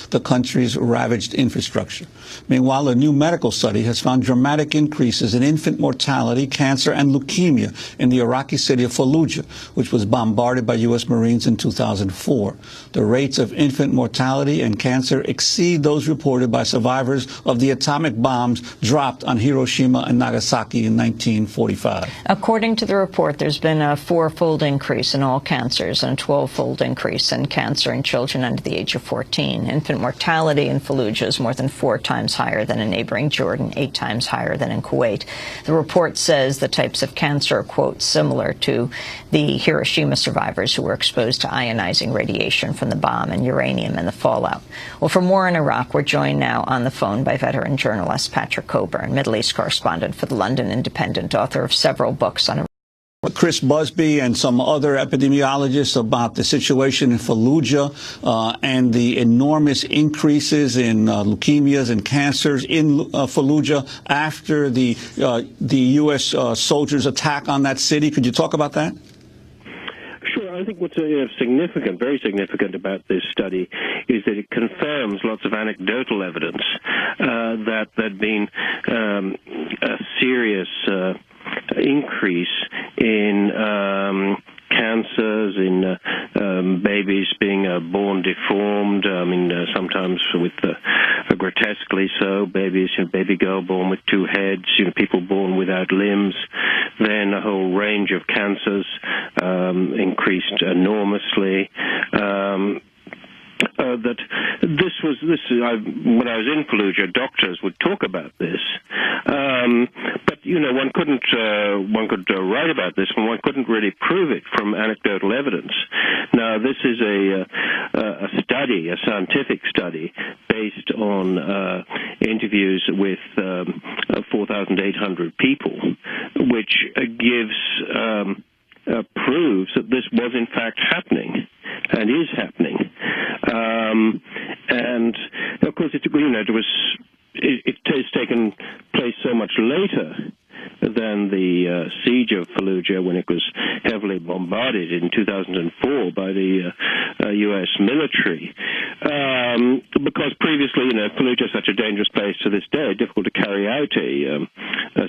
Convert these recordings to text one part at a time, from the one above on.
the country's ravaged infrastructure. Meanwhile, a new medical study has found dramatic increases in infant mortality, cancer, and leukemia in the Iraqi city of Fallujah, which was bombarded by U.S. Marines in 2004. The rates of infant mortality and cancer exceed those reported by survivors of the atomic bombs dropped on Hiroshima and Nagasaki in 1945. According to the report, there's been a 4-fold increase in all cancers and a 12-fold increase in cancer in children under the age of 14. Infant mortality in Fallujah is more than 4 times higher than in neighboring Jordan, 8 times higher than in Kuwait. The report says the types of cancer are, quote, similar to the Hiroshima survivors who were exposed to ionizing radiation from the bomb and uranium and the fallout. Well, for more in Iraq, we're joined now on the phone by veteran journalist Patrick Coburn, Middle East correspondent for the London Independent, author of several books on Chris Busby and some other epidemiologists about the situation in Fallujah and the enormous increases in leukemias and cancers in Fallujah after the U.S. soldiers' attack on that city. Could you talk about that? Sure. I think what's significant, very significant about this study is that it confirms lots of anecdotal evidence that there'd been a serious increase in cancers, in babies being born deformed, sometimes with grotesquely so, baby girl born with 2 heads, people born without limbs. Then a whole range of cancers increased enormously. That when I was in Fallujah, doctors would talk about this, but one could write about this, and one couldn't really prove it from anecdotal evidence. Now, this is a study, a scientific study, based on interviews with 4,800 people, which proves that this was in fact happening and is happening. And of course, it has taken place so much later than the siege of Fallujah, when it was heavily bombarded in 2004 by the U.S. military. Because previously, Fallujah is such a dangerous place to this day, difficult to carry out a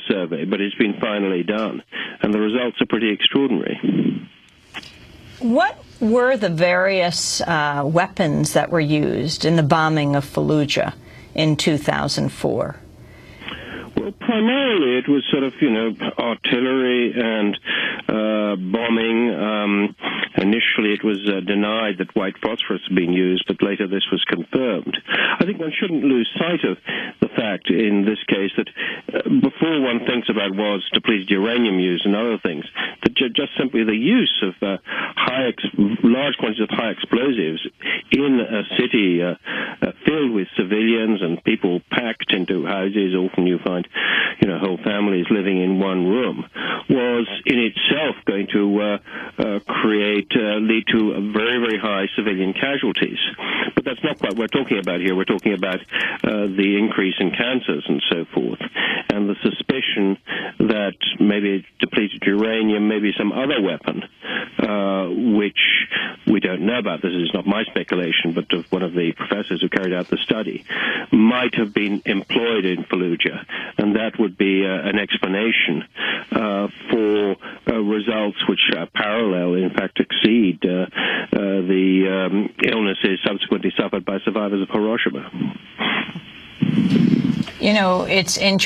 survey, but it's been finally done, and the results are pretty extraordinary. What were the various weapons that were used in the bombing of Fallujah in 2004? Well, primarily it was sort of, artillery and bombing. Initially it was denied that white phosphorus had been used, but later this was confirmed. I think one shouldn't lose sight of the fact in this case that before one thinks about was depleted uranium used and other things, that just simply the use of large quantities of high explosives in a city filled with civilians and people packed into houses, often you find whole families living in one room, was in itself going to lead to very, very high civilian casualties. But that's not quite what we're talking about here. We're talking about the increase in cancers and so forth, and the suspicion that maybe depleted uranium, maybe some other weapon, which we don't know about. This is not my speculation, but of one of the professors who carried out the study, might have been employed in Fallujah, and that would be an explanation for results which parallel, in fact exceed the illnesses subsequently suffered by survivors of Hiroshima. It's interesting.